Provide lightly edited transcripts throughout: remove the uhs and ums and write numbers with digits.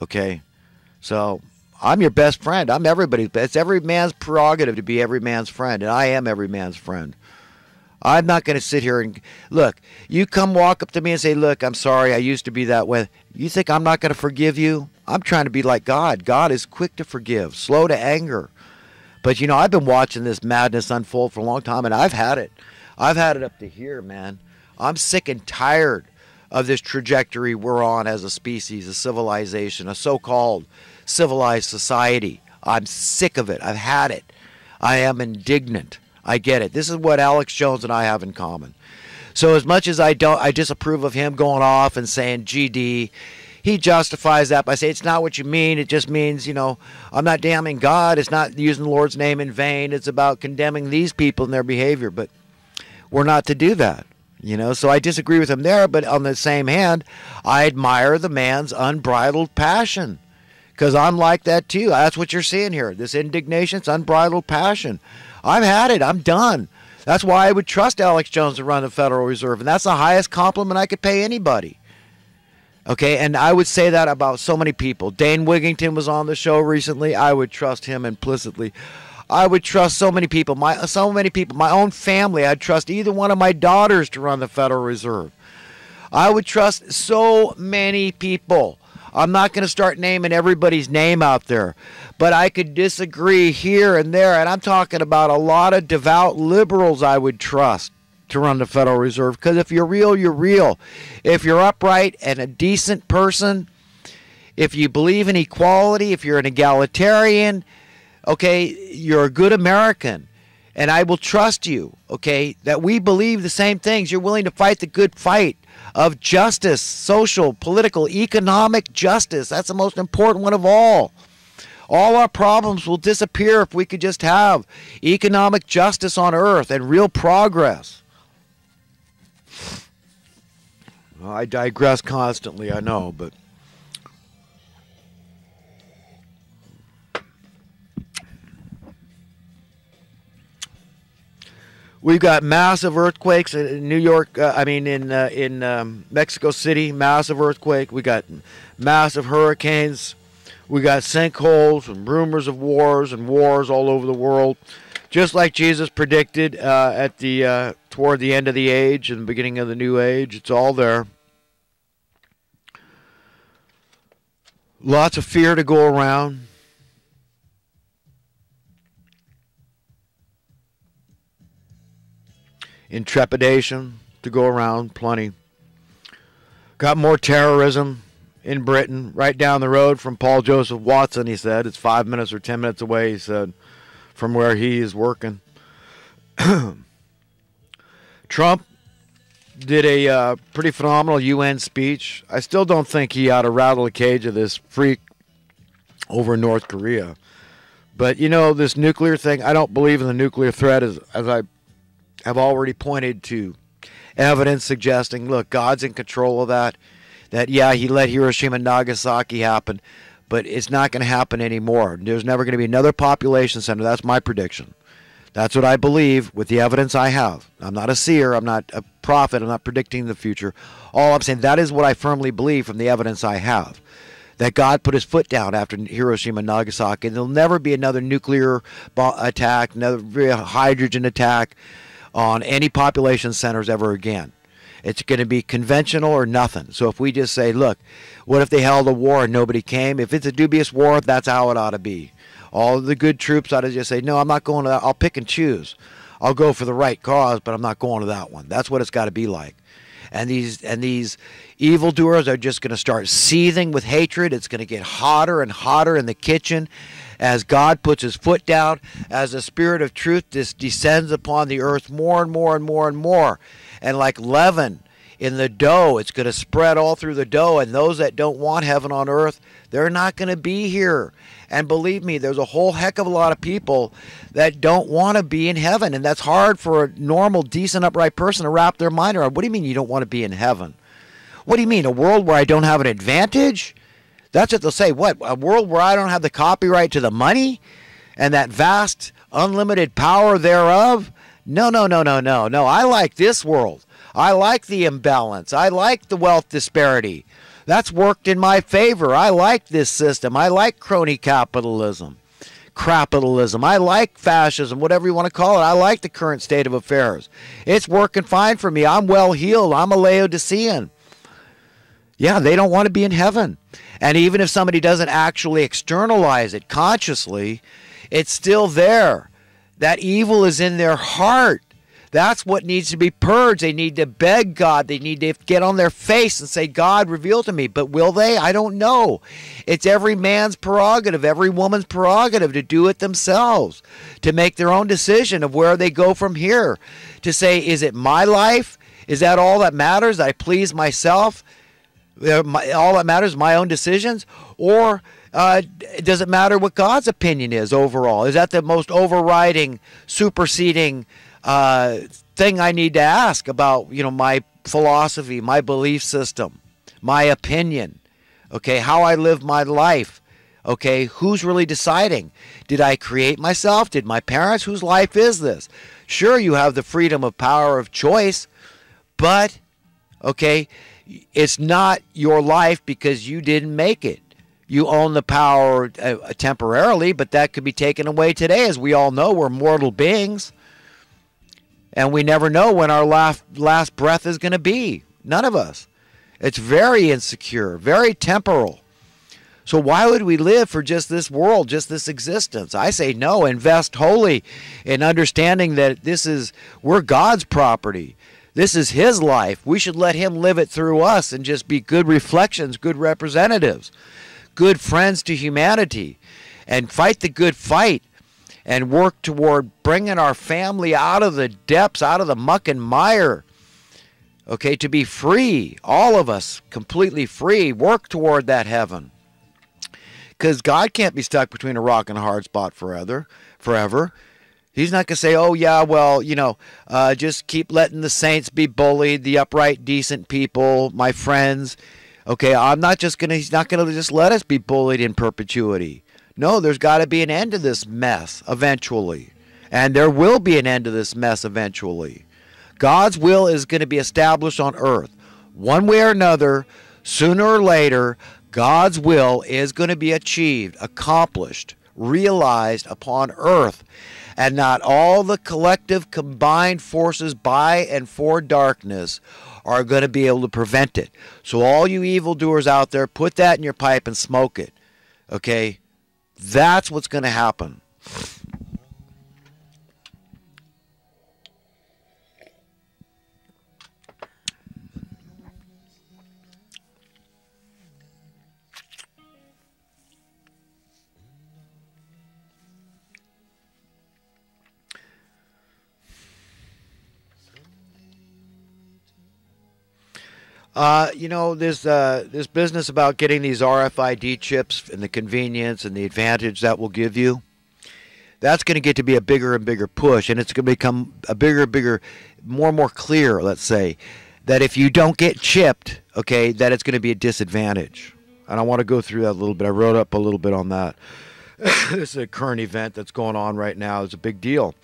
Okay? So I'm your best friend. I'm everybody's best. It's every man's prerogative to be every man's friend, and I am every man's friend. I'm not going to sit here and look. You come walk up to me and say, "Look, I'm sorry. I used to be that way." You think I'm not going to forgive you? I'm trying to be like God. God is quick to forgive, slow to anger. But you know, I've been watching this madness unfold for a long time, and I've had it. I've had it up to here, man. I'm sick and tired of this trajectory we're on as a species, a civilization, a so-called civilized society. I'm sick of it. I've had it. I am indignant. I get it. This is what Alex Jones and I have in common. So as much as I disapprove of him going off and saying GD, he justifies that by saying it's not what you mean. It just means, you know, I'm not damning God. It's not using the Lord's name in vain. It's about condemning these people and their behavior. But we're not to do that. You know, so I disagree with him there. But on the same hand, I admire the man's unbridled passion. Because I'm like that too. That's what you're seeing here. This indignation, it's unbridled passion. I've had it. I'm done. That's why I would trust Alex Jones to run the Federal Reserve. And that's the highest compliment I could pay anybody. Okay, and I would say that about so many people. Dane Wigington was on the show recently. I would trust him implicitly. I would trust so many people. My own family. I'd trust either one of my daughters to run the Federal Reserve. I would trust so many people. I'm not going to start naming everybody's name out there, but I could disagree here and there, and I'm talking about a lot of devout liberals I would trust to run the Federal Reserve, because if you're real, you're real. If you're upright and a decent person, if you believe in equality, if you're an egalitarian, okay, you're a good American, and I will trust you, okay, that we believe the same things. You're willing to fight the good fight of justice, social, political, economic justice. That's the most important one of all. All our problems will disappear if we could just have economic justice on earth and real progress. I digress constantly, I know, but we've got massive earthquakes in New York. In Mexico City, massive earthquake. We got massive hurricanes. We got sinkholes and rumors of wars and wars all over the world, just like Jesus predicted toward the end of the age and the beginning of the new age. It's all there. Lots of fear to go around. Intrepidation to go around, plenty. Got more terrorism in Britain, right down the road from Paul Joseph Watson, he said. It's 5 minutes or 10 minutes away, he said, from where he is working. Trump did a pretty phenomenal UN speech. I still don't think he ought to rattle the cage of this freak over North Korea. But, you know, this nuclear thing, I don't believe in the nuclear threat, as I have already pointed to evidence suggesting, look, God's in control of that. That, yeah, he let Hiroshima and Nagasaki happen, but it's not going to happen anymore. There's never going to be another population center. That's my prediction. That's what I believe with the evidence I have. I'm not a seer. I'm not a prophet. I'm not predicting the future. All I'm saying, that is what I firmly believe from the evidence I have. That God put his foot down after Hiroshima and Nagasaki, and there'll never be another nuclear attack, another hydrogen attack on any population centers ever again. It's going to be conventional or nothing. So if we just say, look, what if they held a war and nobody came? If it's a dubious war, that's how it ought to be. All the good troops ought to just say, no, I'm not going to that. I'll pick and choose. I'll go for the right cause, but I'm not going to that one. That's what it's got to be like. And these evildoers are just going to start seething with hatred. It's going to get hotter and hotter in the kitchen as God puts his foot down, as the Spirit of truth descends upon the earth more and more and more and more. And like leaven in the dough, it's going to spread all through the dough. And those that don't want heaven on earth, they're not going to be here. And believe me, there's a whole heck of a lot of people that don't want to be in heaven. And that's hard for a normal, decent, upright person to wrap their mind around. What do you mean you don't want to be in heaven? What do you mean, a world where I don't have an advantage? That's what they'll say. What, a world where I don't have the copyright to the money and that vast, unlimited power thereof? No. I like this world. I like the imbalance. I like the wealth disparity. That's worked in my favor. I like this system. I like crony capitalism. I like fascism, whatever you want to call it. I like the current state of affairs. It's working fine for me. I'm well heeled. I'm a Laodicean. Yeah, they don't want to be in heaven. And even if somebody doesn't actually externalize it consciously, it's still there. That evil is in their heart. That's what needs to be purged. They need to beg God. They need to get on their face and say, God, reveal to me. But will they? I don't know. It's every man's prerogative, every woman's prerogative to do it themselves, to make their own decision of where they go from here. To say, is it my life? Is that all that matters? I please myself? All that matters is my own decisions? Or does it matter what God's opinion is overall? Is that the most overriding, superseding thing I need to ask about, my philosophy, my belief system, my opinion, okay, how I live my life, okay, who's really deciding? Did I create myself? Did my parents? Whose life is this? Sure, you have the freedom of power of choice, but, okay, it's not your life because you didn't make it. You own the power temporarily, but that could be taken away today. As we all know, we're mortal beings. And we never know when our last breath is going to be. None of us. It's very insecure, very temporal. So why would we live for just this world, just this existence? I say no. Invest wholly in understanding that we're God's property. This is His life. We should let Him live it through us and just be good reflections, good representatives, good friends to humanity, and fight the good fight. And work toward bringing our family out of the depths, out of the muck and mire, okay, to be free, all of us, completely free. Work toward that heaven. Because God can't be stuck between a rock and a hard spot forever. He's not going to say, oh, yeah, well, just keep letting the saints be bullied, the upright, decent people, my friends. Okay, he's not going to just let us be bullied in perpetuity. No, there's got to be an end to this mess eventually. And there will be an end to this mess eventually. God's will is going to be established on earth. One way or another, sooner or later, God's will is going to be achieved, accomplished, realized upon earth. And not all the collective combined forces by and for darkness are going to be able to prevent it. So all you evildoers out there, put that in your pipe and smoke it. Okay? That's what's going to happen. This business about getting these RFID chips and the convenience and the advantage that will give you, that's going to get to be a bigger and bigger push, and it's going to become a bigger and bigger, more and more clear, let's say, that if you don't get chipped, okay, that it's going to be a disadvantage. And I want to go through that a little bit. I wrote up a little bit on that. This is a current event that's going on right now. It's a big deal.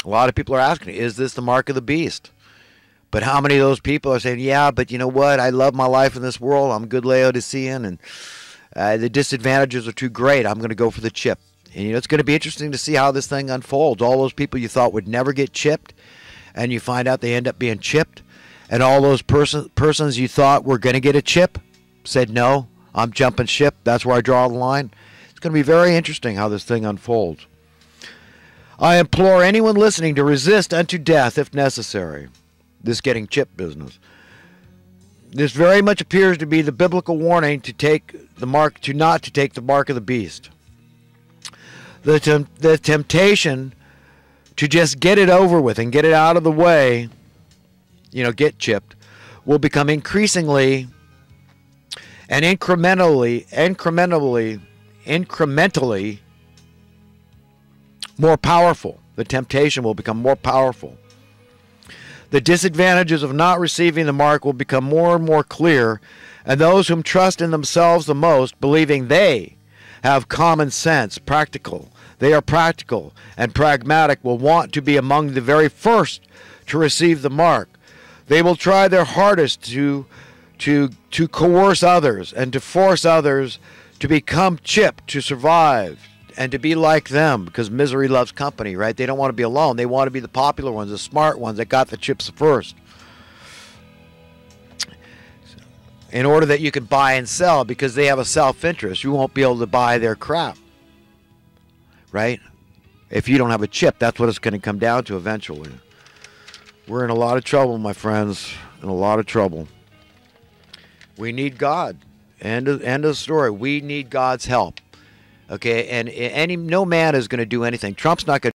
A lot of people are asking, is this the mark of the beast? But how many of those people are saying, yeah, but you know what? I love my life in this world. I'm a good Laodicean, and the disadvantages are too great. I'm going to go for the chip. And it's going to be interesting to see how this thing unfolds. All those people you thought would never get chipped, and you find out they end up being chipped. And all those persons you thought were going to get a chip said, no, I'm jumping ship. That's where I draw the line. It's going to be very interesting how this thing unfolds. I implore anyone listening to resist unto death if necessary. This getting chipped business. This very much appears to be the biblical warning to not to take the mark of the beast. The temptation to just get it over with and get it out of the way, get chipped, will become increasingly and incrementally more powerful. The temptation will become more powerful. The disadvantages of not receiving the mark will become more and more clear, and those whom trust in themselves the most, believing they have common sense, they are practical and pragmatic, will want to be among the very first to receive the mark. They will try their hardest to to coerce others and to force others to become chip to survive and to be like them, because misery loves company, right? They don't want to be alone. They want to be the popular ones, the smart ones that got the chips first. In order that you can buy and sell, because they have a self-interest. You won't be able to buy their crap, right? If you don't have a chip, that's what it's going to come down to eventually. We're in a lot of trouble, my friends, in a lot of trouble. We need God. End of the story. We need God's help. Okay, and no man is going to do anything. Trump's not going to